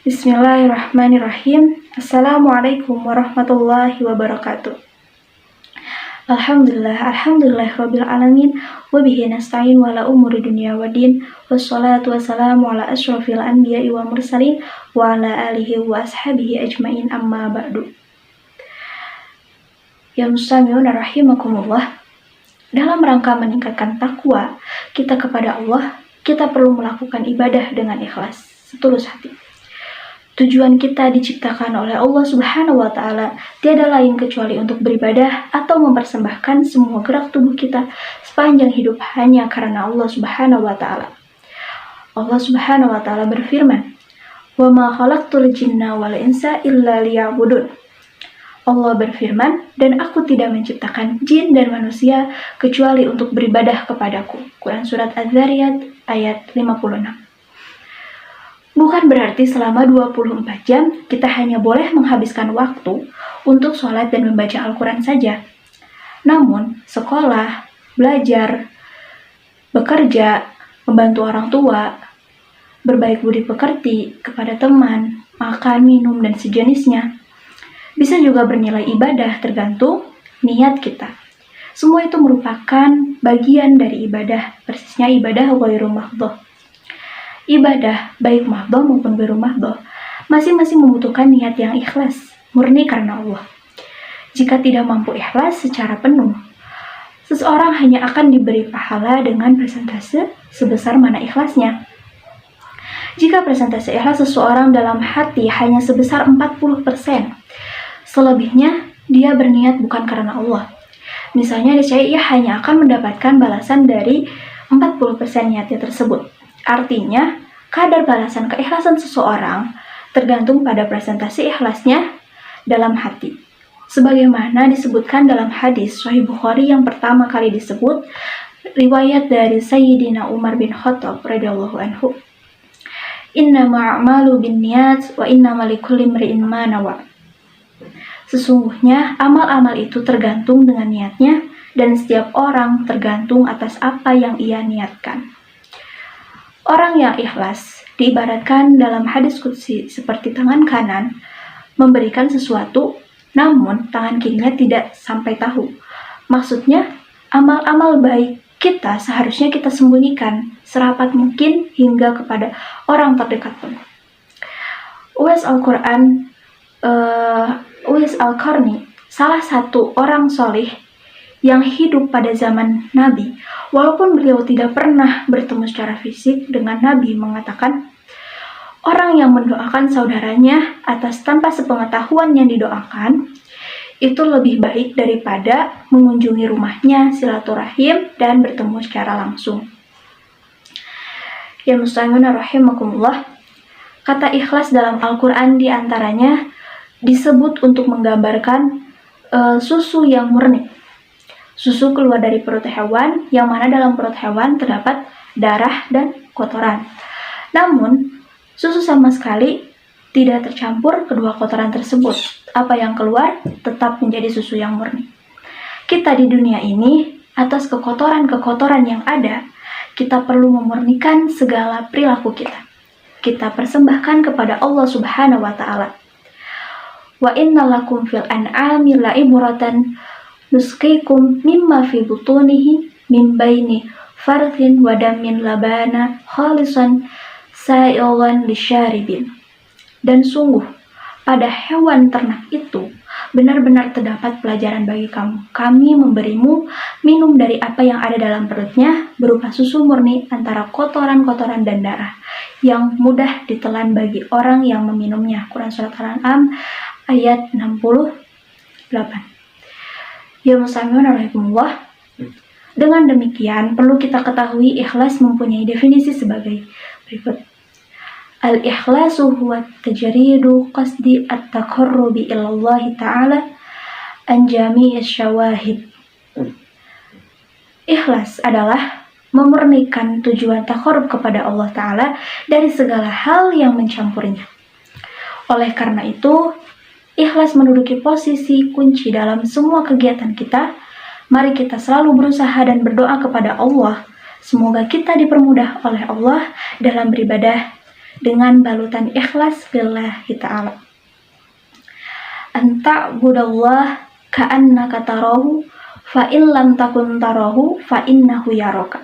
Bismillahirrahmanirrahim. Assalamualaikum warahmatullahi wabarakatuh. Alhamdulillah rabbil alamin wa bihi nasta'in wa ala umuri dunya waddin wassalatu wassalamu ala asyrafil anbiya'i wal mursalin wa ala alihi wa ashabihi ajmain amma ba'du. Ya mustami'un rahimakumullah. Dalam rangka meningkatkan takwa kita kepada Allah, kita perlu melakukan ibadah dengan ikhlas, setulus hati. Tujuan kita diciptakan oleh Allah Subhanahu wa Ta'ala tiada lain kecuali untuk beribadah atau mempersembahkan semua gerak tubuh kita sepanjang hidup hanya karena Allah Subhanahu wa Ta'ala. Allah Subhanahu wa Ta'ala berfirman, "Wa ma khalaqtul jinna wal insa illa liya'budun." Allah berfirman, "Dan aku tidak menciptakan jin dan manusia kecuali untuk beribadah kepadaku." Quran Surat Az-Zariyat ayat 56. Bukan berarti selama 24 jam kita hanya boleh menghabiskan waktu untuk sholat dan membaca Al-Quran saja. Namun, sekolah, belajar, bekerja, membantu orang tua, berbaik budi pekerti kepada teman, makan, minum, dan sejenisnya, bisa juga bernilai ibadah tergantung niat kita. Semua itu merupakan bagian dari ibadah, persisnya ibadah ghairu mahdhah. Ibadah, baik mahdhah maupun ghairu mahdhah, masing-masing membutuhkan niat yang ikhlas, murni karena Allah. Jika tidak mampu ikhlas secara penuh, seseorang hanya akan diberi pahala dengan persentase sebesar mana ikhlasnya. Jika persentase ikhlas seseorang dalam hati hanya sebesar 40%, selebihnya dia berniat bukan karena Allah. Misalnya ia hanya akan mendapatkan balasan dari 40% niatnya tersebut. Artinya, kadar balasan keikhlasan seseorang tergantung pada presentasi ikhlasnya dalam hati. Sebagaimana disebutkan dalam hadis Sahih Bukhari yang pertama kali disebut, riwayat dari Sayyidina Umar bin Khattab radhiyallahu anhu. "Innamal a'malu binniyat wa innamal likulli imri'in ma nawa." Sesungguhnya amal-amal itu tergantung dengan niatnya dan setiap orang tergantung atas apa yang ia niatkan. Orang yang ikhlas diibaratkan dalam hadis qudsi seperti tangan kanan memberikan sesuatu, namun tangan kirinya tidak sampai tahu. Maksudnya, amal-amal baik kita seharusnya kita sembunyikan serapat mungkin hingga kepada orang terdekat pun. Uwais Al-Qarni, salah satu orang solih yang hidup pada zaman Nabi, walaupun beliau tidak pernah bertemu secara fisik dengan Nabi, mengatakan, orang yang mendoakan saudaranya atas tanpa sepengetahuan yang didoakan, itu lebih baik daripada mengunjungi rumahnya, silaturahim, dan bertemu secara langsung. Ya mustami'un rahimakumullah, kata ikhlas dalam Al-Quran diantaranya disebut untuk menggambarkan susu yang murni. Susu keluar dari perut hewan, yang mana dalam perut hewan terdapat darah dan kotoran. Namun, susu sama sekali tidak tercampur kedua kotoran tersebut. Apa yang keluar tetap menjadi susu yang murni. Kita di dunia ini, atas kekotoran-kekotoran yang ada, kita perlu memurnikan segala perilaku kita. Kita persembahkan kepada Allah Subhanahu wa Ta'ala. Wa inna lakum fil an'ami la'ibratan nusqikum mimma fi butunihi min baini farthin wa damin labana khalisan sa'ilan lisyaribin. Dan sungguh, pada hewan ternak itu benar-benar terdapat pelajaran bagi kamu. Kami memberimu minum dari apa yang ada dalam perutnya berupa susu murni antara kotoran-kotoran dan darah yang mudah ditelan bagi orang yang meminumnya. Quran Surat Al-An'am ayat 68. Ya mustami'un rahimakumullah. Dengan demikian, perlu kita ketahui ikhlas mempunyai definisi sebagai berikut. Al-ikhlasu huwa tajridu qasdi at-taqarrubi ilallahi ta'ala an jami'is syawahid. Ikhlas adalah memurnikan tujuan taqarrub kepada Allah Ta'ala dari segala hal yang mencampurinya. Oleh karena itu, ikhlas menduduki posisi kunci dalam semua kegiatan kita. Mari kita selalu berusaha dan berdoa kepada Allah. Semoga kita dipermudah oleh Allah dalam beribadah dengan balutan ikhlas lillahi ta'ala. Anta budallah ka'annaka tarahu fa illam takun tarahu fa innahu yaraka.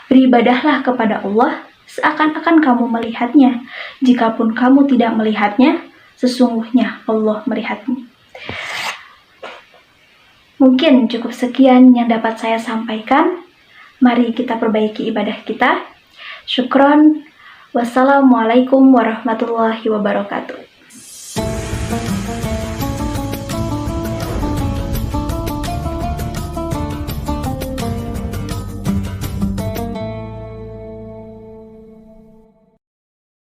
Beribadahlah kepada Allah seakan-akan kamu melihatnya. Jikapun kamu tidak melihatnya, sesungguhnya Allah melihatmu. Mungkin cukup sekian yang dapat saya sampaikan. Mari kita perbaiki ibadah kita. Syukron. Wassalamualaikum warahmatullahi wabarakatuh.